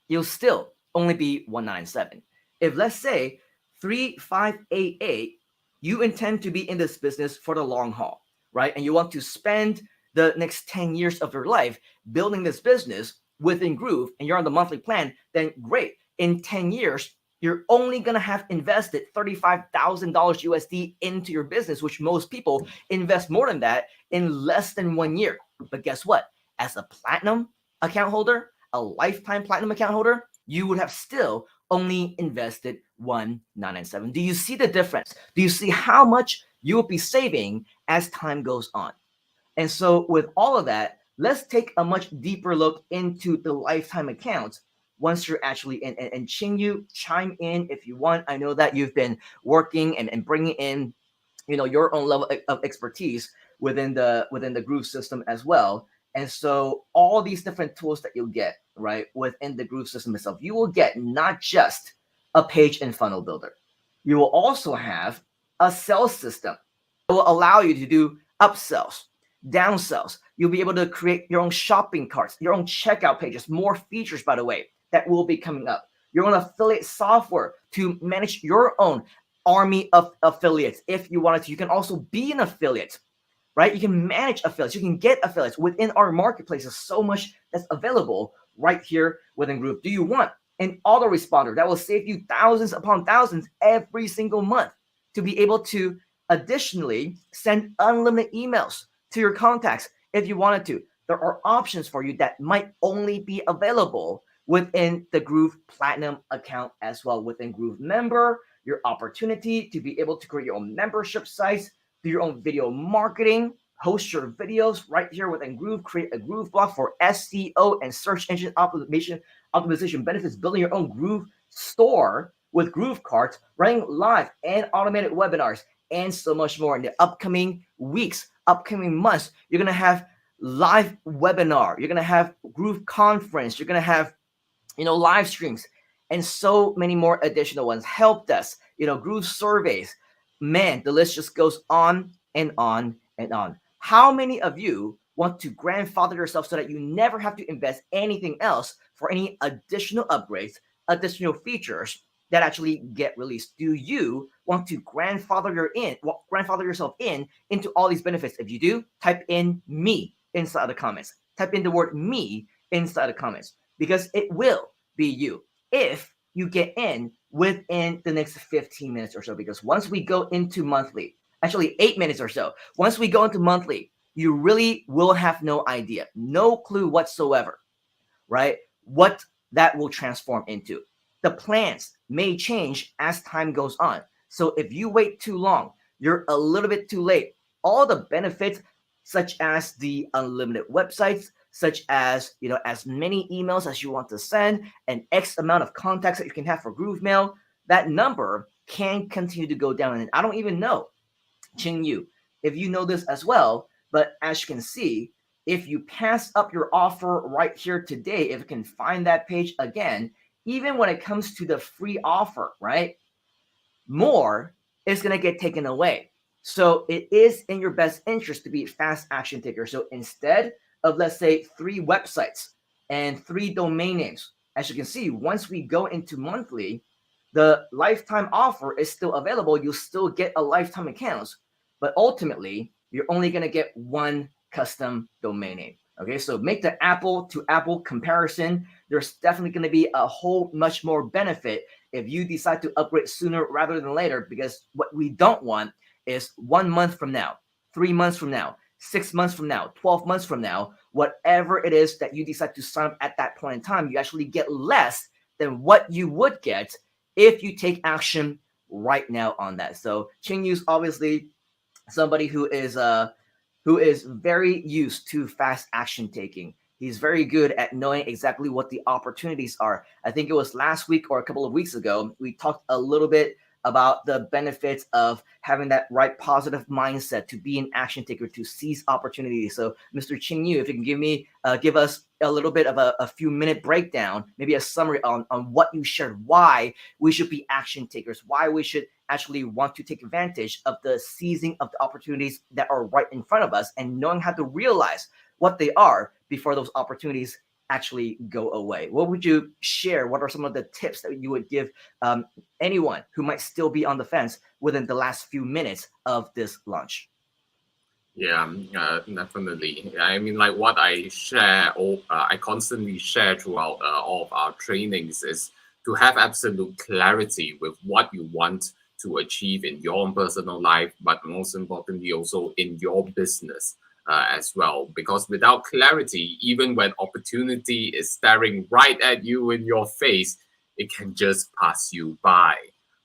you'll still only be 197. If, let's say, 3,588, you intend to be in this business for the long haul, right? And you want to spend the next 10 years of your life building this business within Groove, and you're on the monthly plan, then great. In 10 years, you're only going to have invested $35,000 USD into your business, which most people invest more than that in less than 1 year. But guess what? As a platinum account holder, a lifetime platinum account holder, you would have still only invested $1,997. Do you see the difference? Do you see how much you will be saving as time goes on? And so with all of that, let's take a much deeper look into the lifetime account once you're actually in. And Qingyu, chime in if you want. I know that you've been working and bringing in, your own level of expertise within the Groove system as well. And so all these different tools that you'll get, right, within the Groove system itself, you will get not just a page and funnel builder. You will also have a sales system that will allow you to do upsells, downsells. You'll be able to create your own shopping carts, your own checkout pages, more features, by the way, that will be coming up. Your own affiliate software to manage your own army of affiliates if you wanted to. You can also be an affiliate, right? You can manage affiliates. You can get affiliates within our marketplace. There's so much that's available right here within Groove. Do you want an autoresponder that will save you thousands upon thousands every single month to be able to additionally send unlimited emails to your contacts if you wanted to? There are options for you that might only be available within the Groove Platinum account as well. Within Groove Member, your opportunity to be able to create your own membership sites, do your own video marketing, host your videos right here within Groove, create a Groove blog for SEO and search engine optimization benefits, building your own Groove store with Groove carts, running live and automated webinars, and so much more in the upcoming weeks, upcoming months. You're going to have live webinar, you're going to have Groove conference, you're going to have, live streams, and so many more additional ones. Help desk, Groove surveys. Man, the list just goes on and on and on. How many of you want to grandfather yourself so that you never have to invest anything else for any additional upgrades, additional features that actually get released? Do you want to grandfather yourself into all these benefits? If you do, type in me inside the comments. Type in the word me inside the comments, because it will be you if you get in within the next 15 minutes or so. Because once we go into monthly, actually 8 minutes or so, once we go into monthly, you really will have no idea, no clue whatsoever, right? What that will transform into. The plans may change as time goes on. So if you wait too long, you're a little bit too late. All the benefits, such as the unlimited websites, such as, as many emails as you want to send, and X amount of contacts that you can have for Groove Mail, that number can continue to go down. And I don't even know, Ching Yu, if you know this as well, but as you can see, if you pass up your offer right here today, if you can find that page again, even when it comes to the free offer, right, more is going to get taken away. So it is in your best interest to be a fast action taker. So instead of, let's say, 3 websites and 3 domain names, as you can see, once we go into monthly, the lifetime offer is still available. You'll still get a lifetime account, but ultimately you're only going to get 1 custom domain name. Okay, so make the apple to apple comparison. There's definitely going to be a whole much more benefit if you decide to upgrade sooner rather than later, because what we don't want is 1 month from now, 3 months from now, 6 months from now, 12 months from now, whatever it is that you decide to sign up at that point in time, you actually get less than what you would get if you take action right now on that. So Ching Yu's obviously somebody who is very used to fast action taking. He's very good at knowing exactly what the opportunities are. I think it was last week or a couple of weeks ago, we talked a little bit about the benefits of having that right positive mindset to be an action taker, to seize opportunities. So Mr. Ching Yu, if you can give us a little bit of a few minute breakdown, maybe a summary on what you shared, why we should be action takers, why we should actually want to take advantage of the seizing of the opportunities that are right in front of us, and knowing how to realize what they are before those opportunities actually go away. What would you share? What are some of the tips that you would give anyone who might still be on the fence within the last few minutes of this launch? Yeah, definitely. I mean, like what I share, or I constantly share throughout all of our trainings, is to have absolute clarity with what you want to achieve in your own personal life, but most importantly also in your business as well. Because without clarity, even when opportunity is staring right at you in your face, it can just pass you by.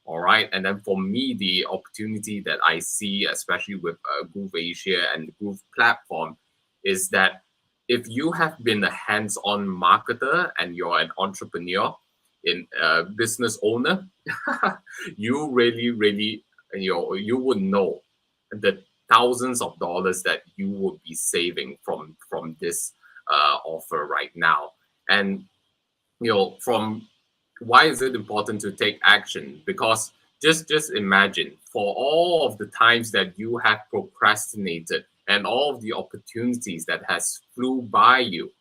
All right. And then for me, the opportunity that I see, especially with Groove Asia and the Groove platform, is that if you have been a hands-on marketer and you're an entrepreneur, in a business owner, you really, you would know the thousands of dollars that you would be saving from this offer right now. And from why is it important to take action? Because just imagine, for all of the times that you have procrastinated and all of the opportunities that has flew by you,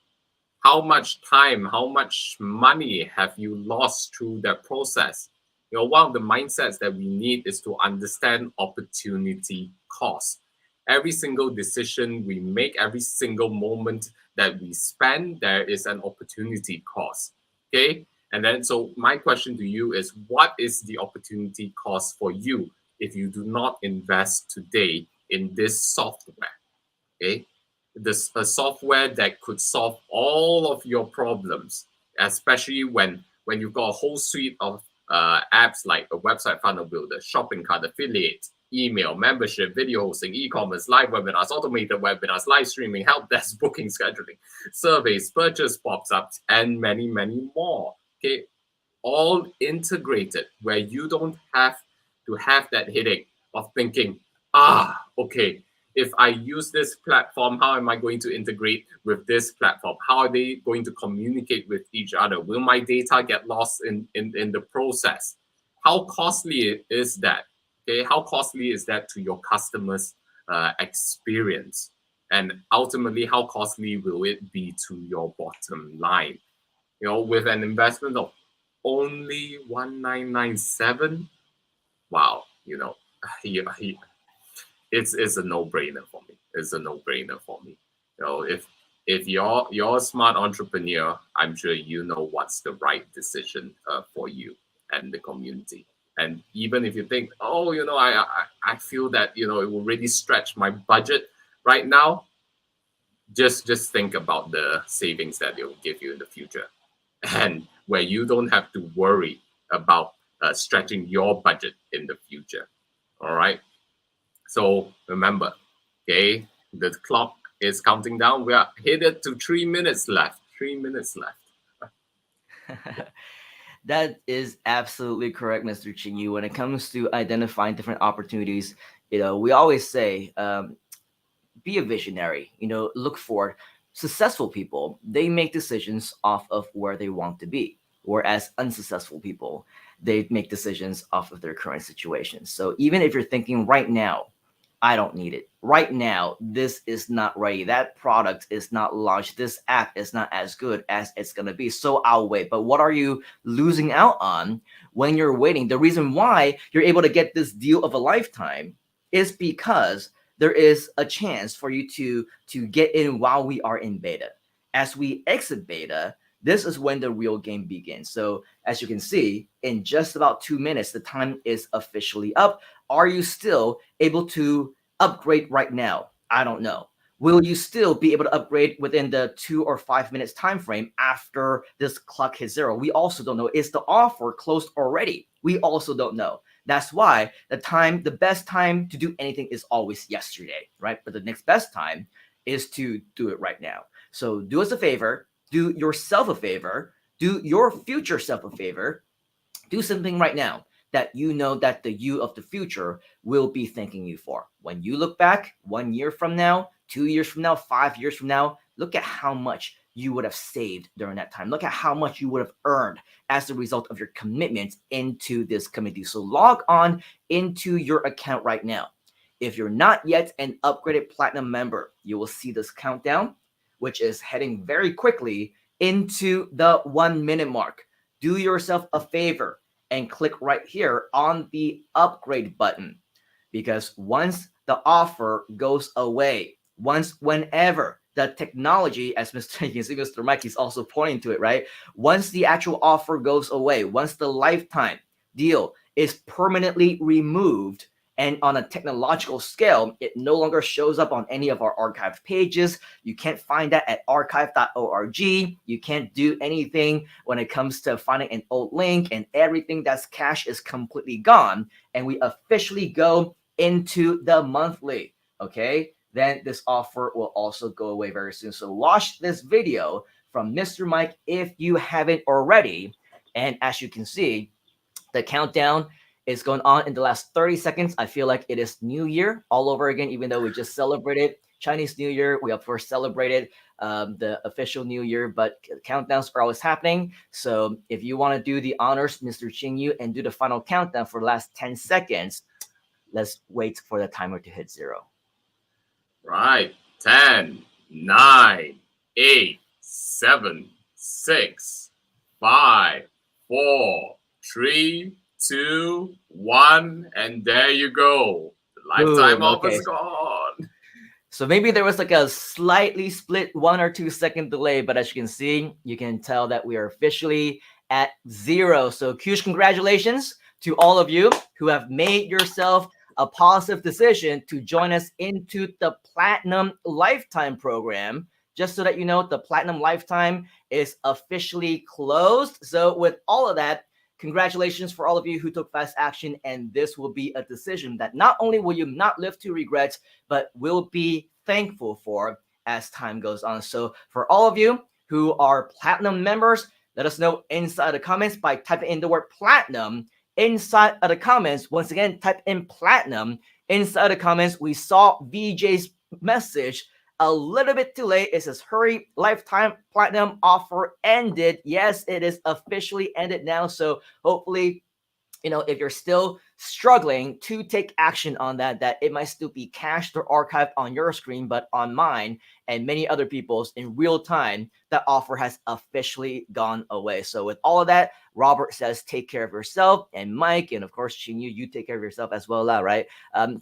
how much time, how much money have you lost through that process? One of the mindsets that we need is to understand opportunity cost. Every single decision we make, every single moment that we spend, there is an opportunity cost. Okay. And then, so my question to you is, what is the opportunity cost for you if you do not invest today in this software? Okay. This a software that could solve all of your problems, especially when you've got a whole suite of apps like a website funnel builder, shopping cart, affiliate, email, membership, video hosting, e-commerce, live webinars, automated webinars, live streaming, help desk, booking, scheduling, surveys, purchase pops-ups, and many, many more. Okay, all integrated where you don't have to have that headache of thinking, okay, if I use this platform, how am I going to integrate with this platform? How are they going to communicate with each other? Will my data get lost in the process? How costly is that? Okay, how costly is that to your customers' experience? And ultimately, how costly will it be to your bottom line? With an investment of only 1997, wow, he, he, it's a no-brainer for me. It's a no-brainer for me. If you're a smart entrepreneur, I'm sure you know what's the right decision for you and the community. And even if you think, oh, I feel that it will really stretch my budget right now, just think about the savings that it will give you in the future, and where you don't have to worry about stretching your budget in the future. All right. So remember, okay, the clock is counting down. We are headed to 3 minutes left. 3 minutes left. That is absolutely correct, Mr. Chinyu. When it comes to identifying different opportunities, we always say, be a visionary. Look for successful people. They make decisions off of where they want to be, whereas unsuccessful people, they make decisions off of their current situation. So even if you're thinking right now, I don't need it. Right now, this is not ready. That product is not launched. This app is not as good as it's going to be. So I'll wait. But what are you losing out on when you're waiting? The reason why you're able to get this deal of a lifetime is because there is a chance for you to get in while we are in beta. As we exit beta, this is when the real game begins. So as you can see, in just about 2 minutes, the time is officially up. Are you still able to upgrade right now? I don't know. Will you still be able to upgrade within the 2 or 5 minutes time frame after this clock hits zero? We also don't know. Is the offer closed already? We also don't know. That's why the best time to do anything is always yesterday, right? But the next best time is to do it right now. So do us a favor, do yourself a favor, do your future self a favor, do something right now that you know that the you of the future will be thanking you for. When you look back 1 year from now, 2 years from now, 5 years from now, look at how much you would have saved during that time. Look at how much you would have earned as a result of your commitment into this community. So log on into your account right now. If you're not yet an upgraded platinum member, you will see this countdown, which is heading very quickly into the 1 minute mark. Do yourself a favor and click right here on the upgrade button, because once the offer goes away, whenever the technology, as Mr. Mike is also pointing to it, right? Once the actual offer goes away, once the lifetime deal is permanently removed, and on a technological scale, it no longer shows up on any of our archive pages. You can't find that at archive.org. You can't do anything when it comes to finding an old link, and everything that's cache is completely gone. And we officially go into the monthly, okay? Then this offer will also go away very soon. So watch this video from Mr. Mike if you haven't already. And as you can see, the countdown is going on in the last 30 seconds. I feel like it is New Year all over again, even though we just celebrated Chinese New Year. We of course celebrated the official New Year, but countdowns are always happening. So if you want to do the honors, Mr. Qingyu, and do the final countdown for the last 10 seconds, let's wait for the timer to hit zero. Right. 10, 9, 8, 7, 6, 5, 4, 3, 2, 1, and there you go. The lifetime Boom. offer Okay. is gone. So maybe there was like a slightly split 1 or 2 second delay, but as you can see, you can tell that we are officially at 0. So huge congratulations to all of you who have made yourself a positive decision to join us into the Platinum Lifetime program. Just so that you know, the Platinum Lifetime is officially closed. So with all of that, congratulations for all of you who took fast action, and this will be a decision that not only will you not live to regret, but will be thankful for as time goes on. So for all of you who are Platinum members, let us know inside the comments by typing in the word Platinum. Inside of the comments, once again, type in Platinum. Inside the comments, we saw VJ's message a little bit too late. It says, hurry, lifetime platinum offer ended. Yes, it is officially ended now. So hopefully, if you're still struggling to take action on that it might still be cached or archived on your screen, but on mine and many other people's in real time, that offer has officially gone away. So with all of that, Robert says, take care of yourself, and Mike, and of course, Chinyu, you take care of yourself as well, right?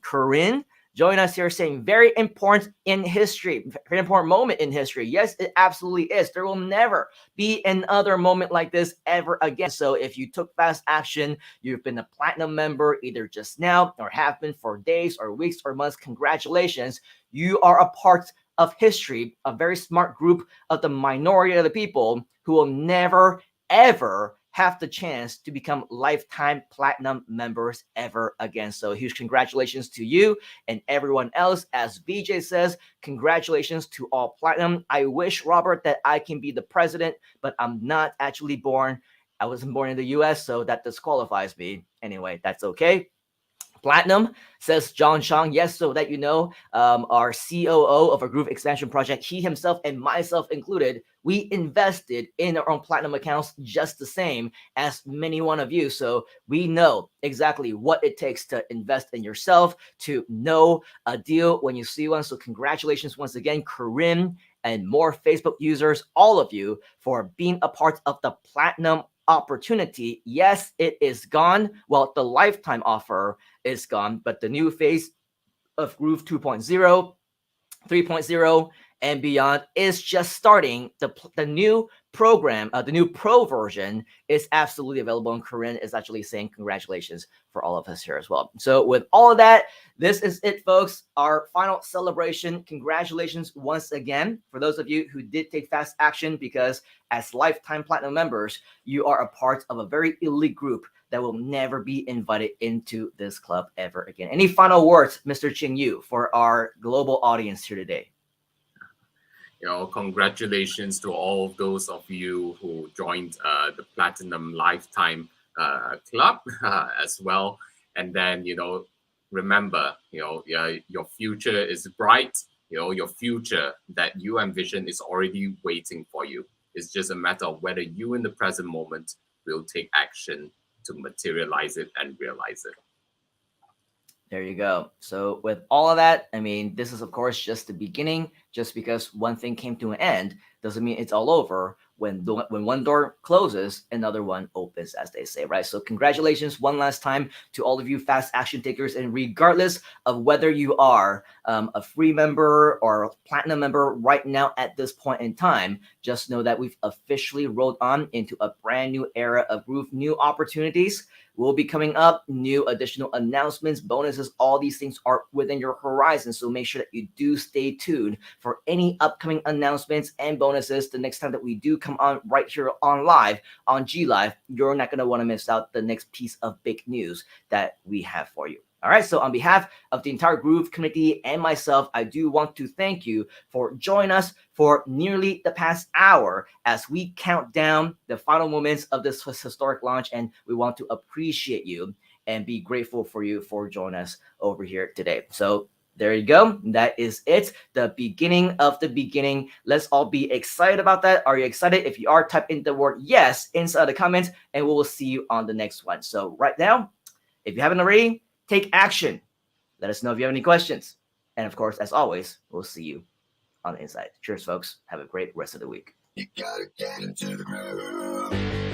Corinne, join us here saying very important in history, very important moment in history. Yes, it absolutely is. There will never be another moment like this ever again. So if you took fast action, you've been a platinum member either just now or have been for days or weeks or months, congratulations. You are a part of history, a very smart group of the minority of the people who will never, ever have the chance to become lifetime platinum members ever again. So huge congratulations to you and everyone else. As VJ says, congratulations to all platinum. I wish, Robert, that I can be the president, but I'm not actually born. I wasn't born in the US, so that disqualifies me. Anyway, that's okay. Platinum, says John Chang. Yes, so that you know, our COO of our Groove Expansion Project, he himself and myself included, we invested in our own Platinum accounts just the same as many one of you. So we know exactly what it takes to invest in yourself, to know a deal when you see one. So congratulations once again, Corinne, and more Facebook users, all of you, for being a part of the Platinum opportunity. Yes, it is gone. Well, the lifetime offer is gone, but the new phase of Groove 2.0, 3.0, and beyond is just starting. The new program, the new pro version is absolutely available, and Corinne is actually saying congratulations for all of us here as well. So with all of that, this is it, folks. Our final celebration. Congratulations once again for those of you who did take fast action, because as lifetime platinum members, you are a part of a very elite group that will never be invited into this club ever again. Any final words, Mr. Ching Yu, for our global audience here today? Congratulations to all of those of you who joined the Platinum Lifetime Club as well. And then, remember, your future is bright. Your future that you envision is already waiting for you. It's just a matter of whether you in the present moment will take action to materialize it and realize it. There you go. So with all of that, I mean, this is of course just the beginning. Just because one thing came to an end doesn't mean it's all over. When one door closes, another one opens, as they say, right? So congratulations one last time to all of you fast action takers, and regardless of whether you are a free member or a platinum member right now at this point in time, just know that we've officially rolled on into a brand new era of Groove, new opportunities will be coming up, new additional announcements, bonuses, all these things are within your horizon. So make sure that you do stay tuned for any upcoming announcements and bonuses the next time that we do come on right here on live on GLIVE. You're not going to want to miss out the next piece of big news that we have for you. All right, so on behalf of the entire Groove community and myself, I do want to thank you for joining us for nearly the past hour as we count down the final moments of this historic launch, and we want to appreciate you and be grateful for you for joining us over here today. So there you go. That is it. The beginning of the beginning. Let's all be excited about that. Are you excited? If you are, type in the word yes inside the comments, and we will see you on the next one. So right now, if you haven't already, take action. Let us know if you have any questions. And of course, as always, we'll see you on the inside. Cheers, folks. Have a great rest of the week. You gotta get into the groove.